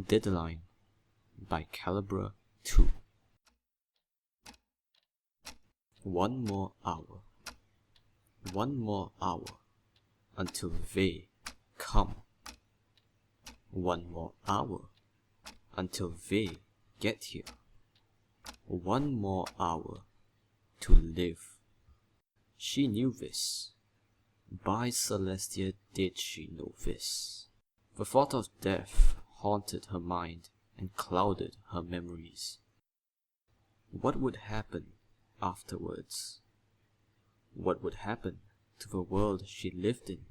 Deadline by Calibra 2. 1 more hour. 1 more hour until they come. 1 more hour until they get here. 1 more hour to live. She knew this. By Celestia did she know this. The thought of death haunted her mind and clouded her memories. What would happen afterwards? What would happen to the world she lived in?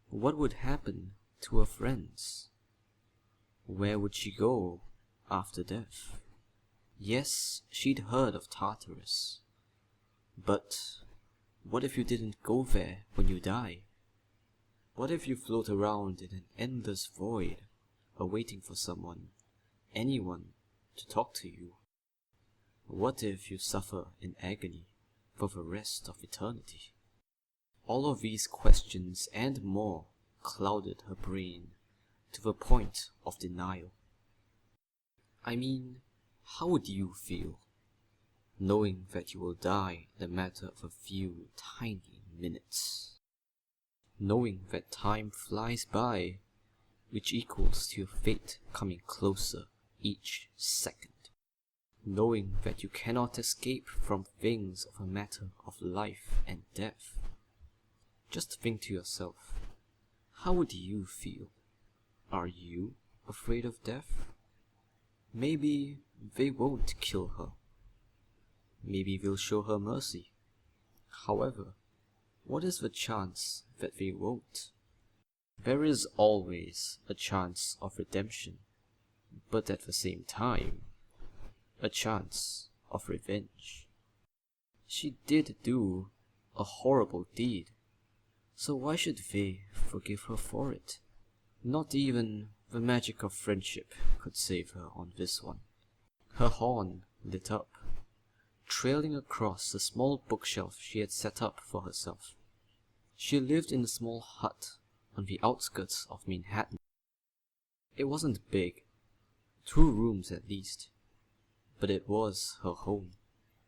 What would happen to her friends? Where would she go after death? Yes, she'd heard of Tartarus. But what if you didn't go there when you die? What if you float around in an endless void, awaiting for someone, anyone, to talk to you? What if you suffer in agony for the rest of eternity? All of these questions and more clouded her brain to the point of denial. I mean, how would you feel, knowing that you will die in a matter of a few tiny minutes? Knowing that time flies by, which equals to your fate coming closer each second. Knowing that you cannot escape from things of a matter of life and death. Just think to yourself, how would you feel? Are you afraid of death? Maybe they won't kill her. Maybe they'll show her mercy. However, what is the chance that they won't? There is always a chance of redemption, but at the same time, a chance of revenge. She did do a horrible deed, so why should they forgive her for it? Not even the magic of friendship could save her on this one. Her horn lit up, trailing across the small bookshelf she had set up for herself. She lived in a small hut on the outskirts of Manhattan. It wasn't big, 2 rooms at least, but it was her home,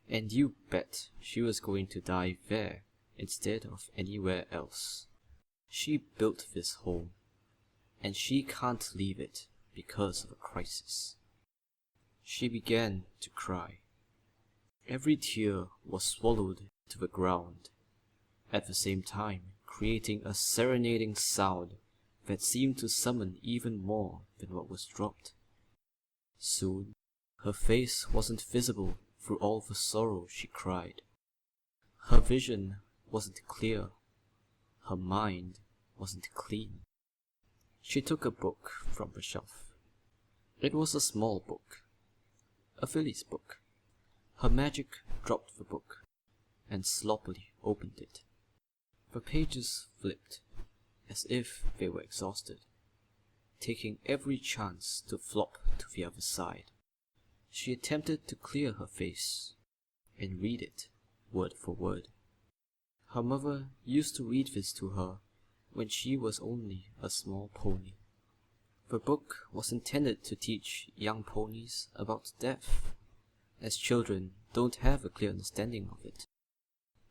and you bet she was going to die there instead of anywhere else. She built this home, and she can't leave it because of a crisis. She began to cry. Every tear was swallowed to the ground, at the same time creating a serenading sound that seemed to summon even more than what was dropped. Soon, her face wasn't visible through all the sorrow she cried. Her vision wasn't clear. Her mind wasn't clean. She took a book from the shelf. It was a small book, a Philly's book. Her magic dropped the book and sloppily opened it. The pages flipped as if they were exhausted, taking every chance to flop to the other side. She attempted to clear her face and read it word for word. Her mother used to read this to her when she was only a small pony. The book was intended to teach young ponies about death, as children don't have a clear understanding of it.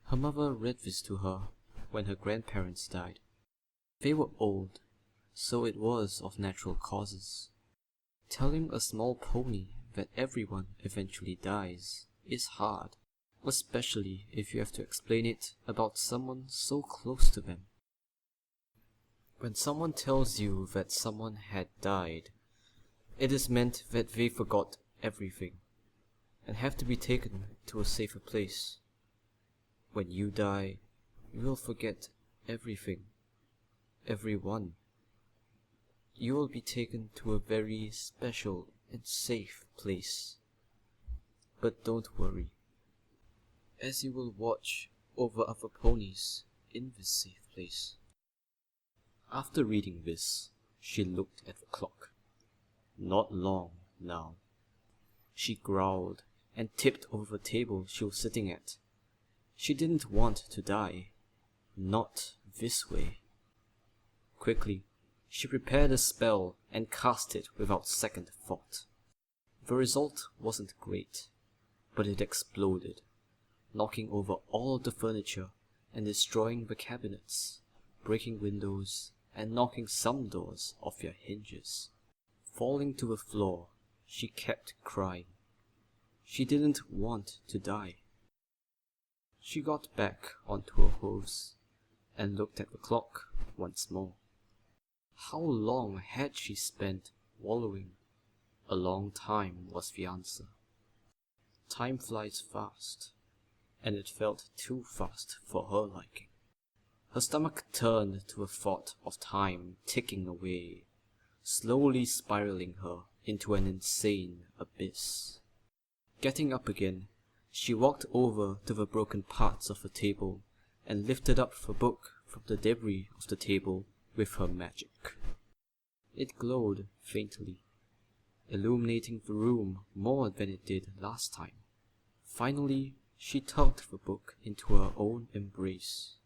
Her mother read this to her when her grandparents died. They were old, so it was of natural causes. Telling a small pony that everyone eventually dies is hard, especially if you have to explain it about someone so close to them. When someone tells you that someone had died, it is meant that they forgot everything and have to be taken to a safer place. When you die, you will forget everything, everyone. You will be taken to a very special and safe place. But don't worry, as you will watch over other ponies in this safe place. After reading this, she looked at the clock. Not long now. She growled and tipped over the table she was sitting at. She didn't want to die. Not this way. Quickly, She prepared a spell and cast it without second thought. The result wasn't great, but it exploded, knocking over all of the furniture and destroying the cabinets, breaking windows and knocking some doors off their hinges. Falling to the floor, she kept crying. She didn't want to die. She got back onto her horse and looked at the clock once more. How long had she spent wallowing? A long time was the answer. Time flies fast, and it felt too fast for her liking. Her stomach turned to the thought of time ticking away, slowly spiraling her into an insane abyss. Getting up again, she walked over to the broken parts of the table and lifted up the book from the debris of the table with her magic. It glowed faintly, illuminating the room more than it did last time. Finally, she tugged the book into her own embrace.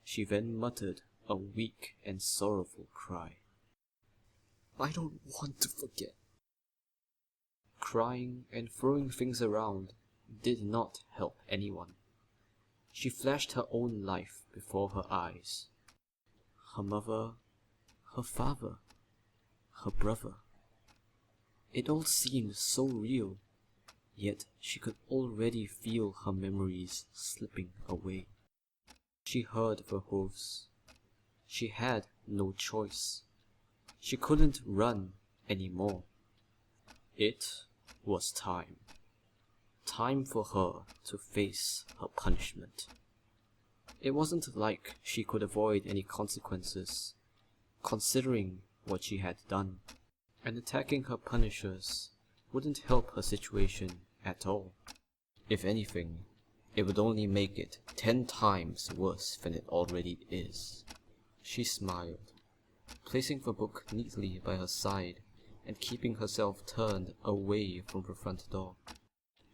She then muttered a weak and sorrowful cry. "I don't want to forget." Crying and throwing things around did not help anyone. She flashed her own life before her eyes. Her mother, her father, her brother. It all seemed so real, yet she could already feel her memories slipping away. She heard the hooves. She had no choice. She couldn't run anymore. It was time. Time for her to face her punishment. It wasn't like she could avoid any consequences, considering what she had done, and attacking her punishers wouldn't help her situation at all. If anything, it would only make it 10 times worse than it already is. She smiled, placing the book neatly by her side and keeping herself turned away from the front door.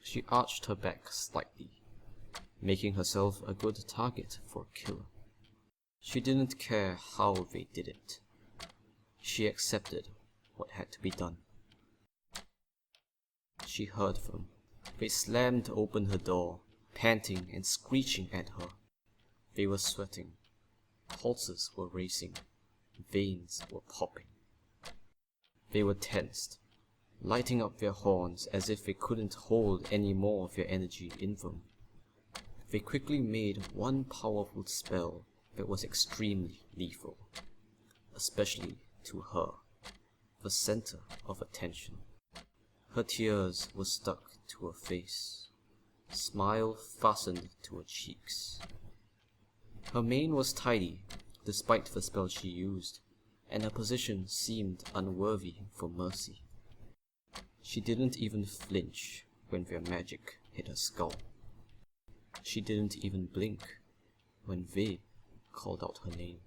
She arched her back slightly, making herself a good target for a killer. She didn't care how they did it. She accepted what had to be done. She heard them. They slammed open her door, panting and screeching at her. They were sweating. Pulses were racing. Veins were popping. They were tensed, lighting up their horns as if they couldn't hold any more of their energy in them. They quickly made one powerful spell that was extremely lethal, especially to her, the center of attention. Her tears were stuck to her face, smile fastened to her cheeks. Her mane was tidy, despite the spell she used, and her position seemed unworthy for mercy. She didn't even flinch when their magic hit her skull. She didn't even blink when they called out her name.